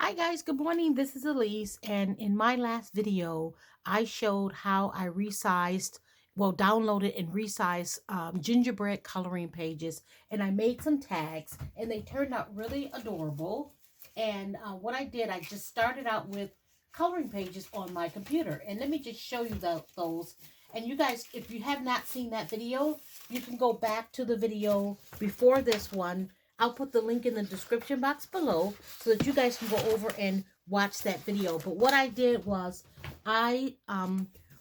Hi guys, good morning. This is Elise, and in my last video, I showed how I downloaded and resized gingerbread coloring pages, and I made some tags, and they turned out really adorable. And what I did, I just started out with coloring pages on my computer, and let me just show you those. And you guys, if you have not seen that video, you can go back to the video before this one. I'll put the link in the description box below so that you guys can go over and watch that video. But what I did was I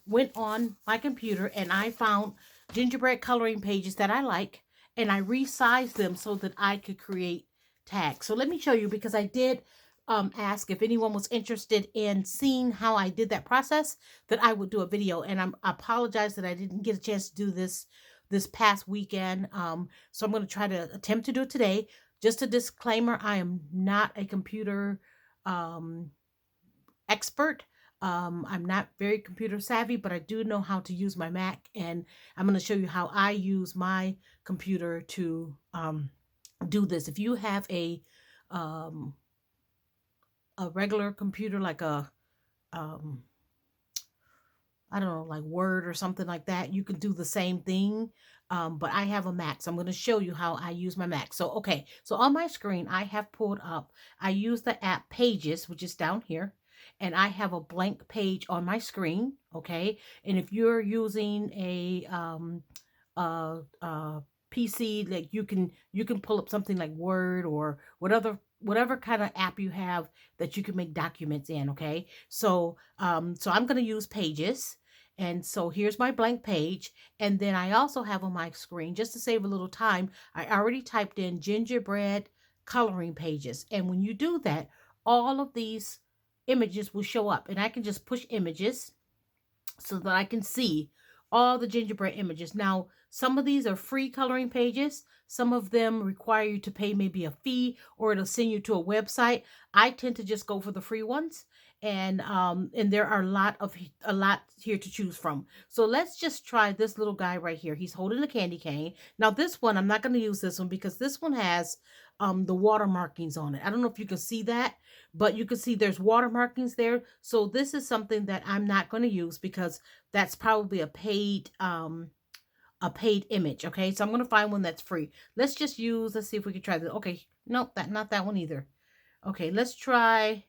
went on my computer and I found gingerbread coloring pages that I like, and I resized them so that I could create tags. So let me show you, because I did ask if anyone was interested in seeing how I did that process, that I would do a video. And I apologize that I didn't get a chance to do this past weekend. So I'm going to try to attempt to do it today. Just a disclaimer, I am not a computer expert. I'm not very computer savvy, but I do know how to use my Mac, and I'm going to show you how I use my computer to do this. If you have a regular computer, like a I don't know, like Word or something like that, you can do the same thing. But I have a Mac, so I'm going to show you how I use my Mac. So, okay, so on my screen, I have pulled up, I use the app Pages, which is down here, and I have a blank page on my screen, okay? And if you're using a PC, like you can pull up something like Word or whatever kind of app you have that you can make documents in, okay? So so I'm going to use Pages. And so here's my blank page. And then I also have on my screen, just to save a little time, I already typed in gingerbread coloring pages. And when you do that, all of these images will show up, and I can just push images so that I can see all the gingerbread images. Now, some of these are free coloring pages. Some of them require you to pay maybe a fee, or it'll send you to a website. I tend to just go for the free ones. And there are a lot here to choose from. So let's just try this little guy right here. He's holding a candy cane. Now this one, I'm not going to use this one because this one has the water markings on it. I don't know if you can see that, but you can see there's water markings there. So this is something that I'm not going to use because that's probably a paid image. Okay, so I'm going to find one that's free. Let's see if we can try this. Okay, nope, not that one either. Okay, let's try,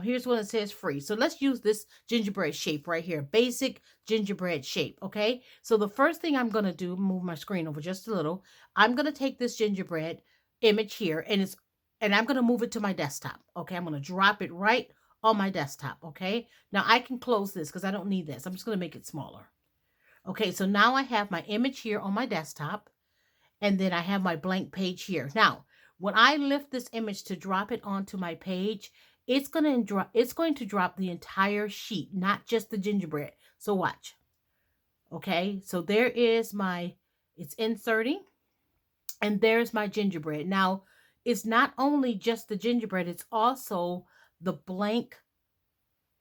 here's one that says free. So let's use this gingerbread shape right here. Basic gingerbread shape, okay? So the first thing I'm going to do, move my screen over just a little. I'm going to take this gingerbread image here, and I'm going to move it to my desktop, okay? I'm going to drop it right on my desktop, okay? Now I can close this because I don't need this. I'm just going to make it smaller. Okay, so now I have my image here on my desktop, and then I have my blank page here. Now, when I lift this image to drop it onto my page, it's going to drop the entire sheet, not just the gingerbread. So watch. Okay, so there is it's inserting, and there's my gingerbread. Now, it's not only just the gingerbread, it's also the blank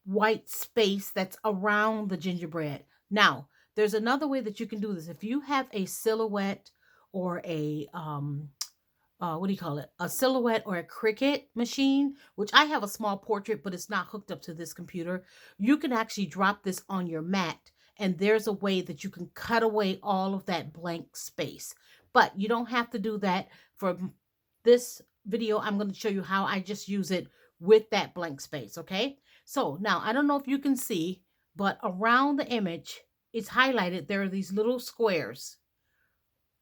white space that's around the gingerbread. Now, there's another way that you can do this. If you have a silhouette or a what do you call it? A silhouette or a Cricut machine, which I have a small portrait, but it's not hooked up to this computer. You can actually drop this on your mat, and there's a way that you can cut away all of that blank space. But you don't have to do that. For this video, I'm going to show you how I just use it with that blank space, okay? So now, I don't know if you can see, but around the image, it's highlighted. There are these little squares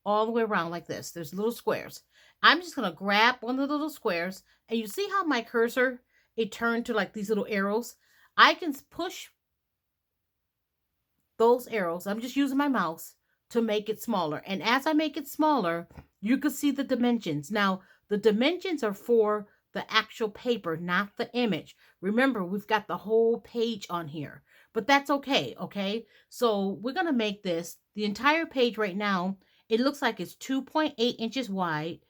all the way around like this. There's little squares. I'm just going to grab one of the little squares, and you see how my cursor, it turned to like these little arrows. I can push those arrows. I'm just using my mouse to make it smaller. And as I make it smaller, you can see the dimensions. Now, the dimensions are for the actual paper, not the image. Remember, we've got the whole page on here, but that's okay, okay? So we're going to make this, the entire page right now, it looks like it's 2.8 inches wide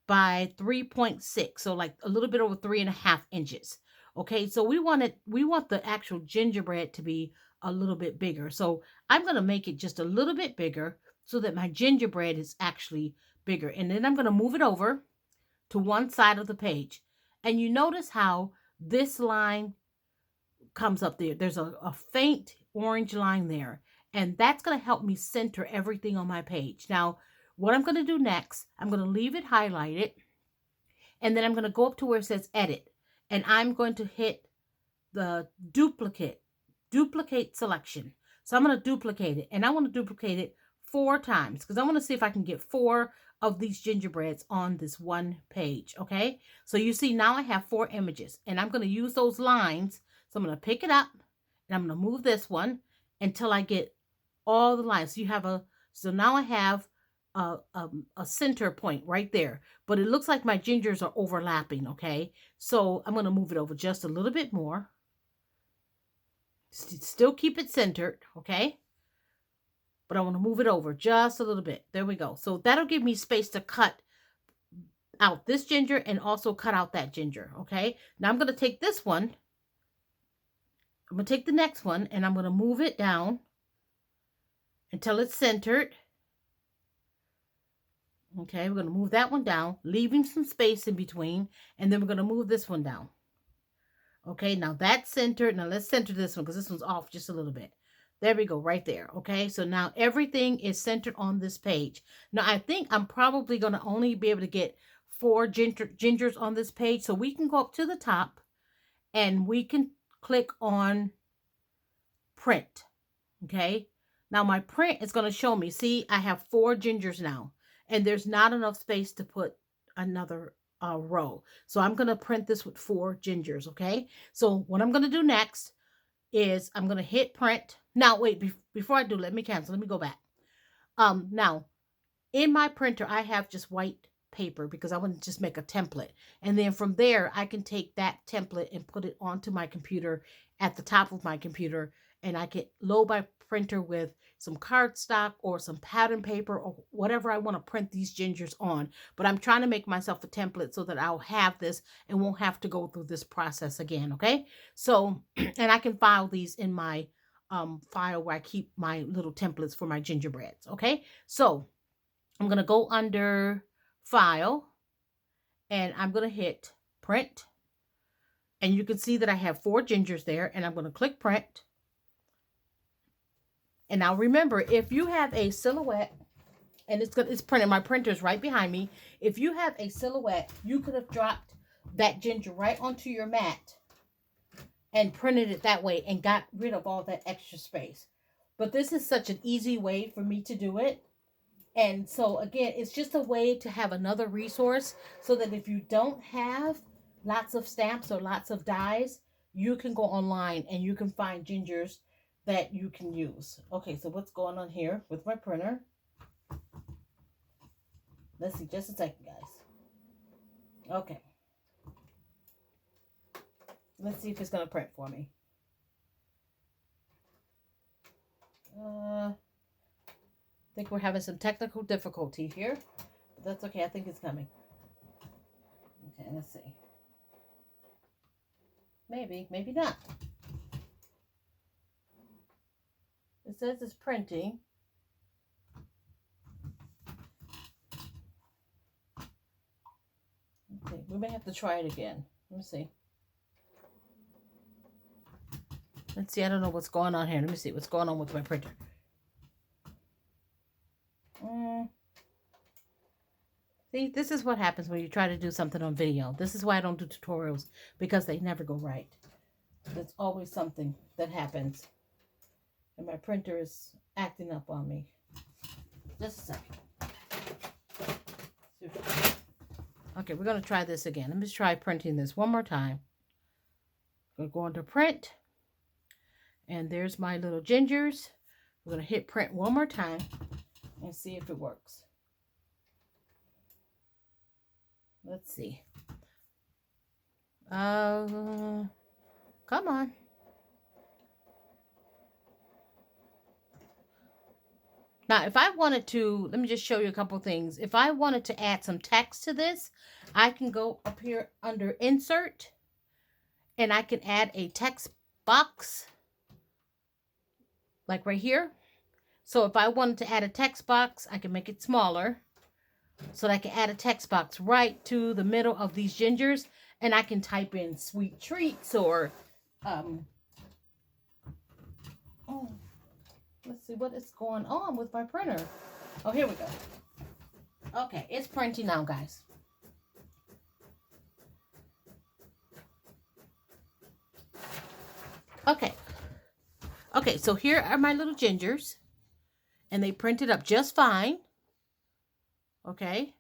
by 3.6. So like a little bit over 3.5 inches. Okay, so we want the actual gingerbread to be a little bit bigger. So I'm going to make it just a little bit bigger so that my gingerbread is actually bigger. And then I'm going to move it over to one side of the page. And you notice how this line comes up there. There's a faint orange line there. And that's going to help me center everything on my page. Now, what I'm going to do next, I'm going to leave it highlighted. And then I'm going to go up to where it says edit. And I'm going to hit the duplicate selection. So I'm going to duplicate it. And I want to duplicate it 4 times because I want to see if I can get 4 of these gingerbreads on this one page. Okay. So you see now I have 4 images and I'm going to use those lines. So I'm going to pick it up and I'm going to move this one until I get all the lines. So now I have a center point right there, but it looks like my gingers are overlapping. Okay. So I'm going to move it over just a little bit more. Still keep it centered. Okay. But I want to move it over just a little bit. There we go. So that'll give me space to cut out this ginger and also cut out that ginger. Okay. Now I'm going to take this one. I'm going to take the next one and I'm going to move it down until it's centered. Okay. We're going to move that one down, leaving some space in between. And then we're going to move this one down. Okay. Now that's centered. Now let's center this one because this one's off just a little bit. There we go, right there. Okay, so now everything is centered on this page. Now, I think I'm probably going to only be able to get 4 gingers on this page. So we can go up to the top and we can click on print. Okay, now my print is going to show me, see, I have 4 gingers now. And there's not enough space to put another row. So I'm going to print this with 4 gingers. Okay, so what I'm going to do next is I'm going to hit print. Now, wait, before I do, let me cancel. Let me go back. Now, in my printer, I have just white paper because I want to just make a template. And then from there, I can take that template and put it onto my computer at the top of my computer. And I can load my printer with some cardstock or some pattern paper or whatever I want to print these gingers on. But I'm trying to make myself a template so that I'll have this and won't have to go through this process again. Okay. So, and I can file these in my file where I keep my little templates for my gingerbreads. Okay. So I'm going to go under file and I'm going to hit print. And you can see that I have 4 gingers there and I'm going to click print. And now remember, if you have a silhouette, and it's printed, my printer's right behind me. If you have a silhouette, you could have dropped that ginger right onto your mat and printed it that way and got rid of all that extra space. But this is such an easy way for me to do it. And so again, it's just a way to have another resource so that if you don't have lots of stamps or lots of dies, you can go online and you can find gingers that you can use. Okay, so what's going on here with my printer? Let's see, just a second, guys. Okay. Let's see if it's going to print for me. I think we're having some technical difficulty here. But that's okay, I think it's coming. Okay, let's see. Maybe, maybe not. It says it's printing. Okay, we may have to try it again. Let me see. Let's see, I don't know what's going on here. Let me see what's going on with my printer. See, this is what happens when you try to do something on video. This is why I don't do tutorials, because they never go right. There's always something that happens. And my printer is acting up on me. Just a second. Okay, we're going to try this again. Let me try printing this one more time. I'm going to go into print. And there's my little gingers. We're going to hit print one more time and see if it works. Let's see. Come on. Now, if I wanted to, let me just show you a couple things. If I wanted to add some text to this, I can go up here under Insert, and I can add a text box, like right here. So if I wanted to add a text box, I can make it smaller, so that I can add a text box right to the middle of these gingers, And I can type in sweet treats or, oh, let's see what is going on with my printer. Oh, here we go. Okay, it's printing now, guys. Okay. Okay, so here are my little gingers. And they printed up just fine. Okay.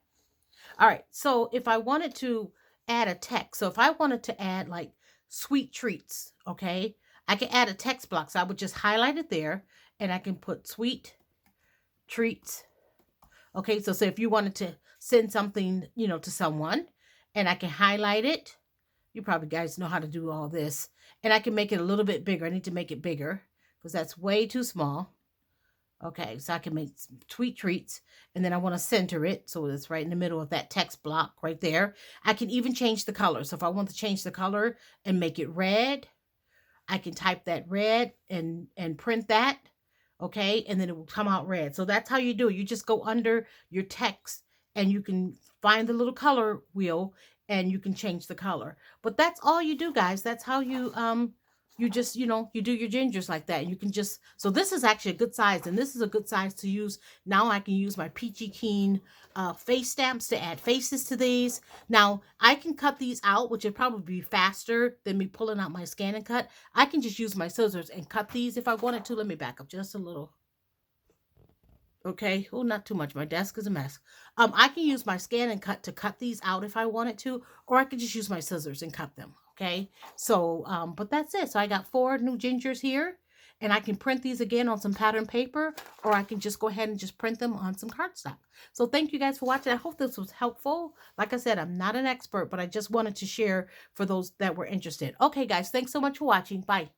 All right. So if I wanted to add a text, so if I wanted to add like sweet treats, okay, I can add a text block. So I would just highlight it there and I can put sweet treats. Okay. So say if you wanted to send something, you know, to someone and I can highlight it. You probably guys know how to do all this. And I can make it a little bit bigger. I need to make it bigger because that's way too small. Okay, so I can make sweet treats, and then I want to center it so it's right in the middle of that text block right there. I can even change the color. So if I want to change the color and make it red, I can type that red and print that. Okay, and then it will come out red. So that's how you do it. You just go under your text and you can find the little color wheel and you can change the color. But that's all you do, guys. That's how you just, you know, you do your gingers like that. You can just, so this is actually a good size, and this is a good size to use. Now I can use my Peachy Keen face stamps to add faces to these. Now I can cut these out, which would probably be faster than me pulling out my Scan and Cut. I can just use my scissors and cut these if I wanted to. Let me back up just a little. Okay, oh, not too much. My desk is a mess. I can use my Scan and Cut to cut these out if I wanted to, or I could just use my scissors and cut them. Okay, so, but that's it. So I got 4 new gingers here, and I can print these again on some pattern paper, or I can just go ahead and just print them on some cardstock. So thank you guys for watching. I hope this was helpful. Like I said, I'm not an expert, but I just wanted to share for those that were interested. Okay, guys, thanks so much for watching. Bye.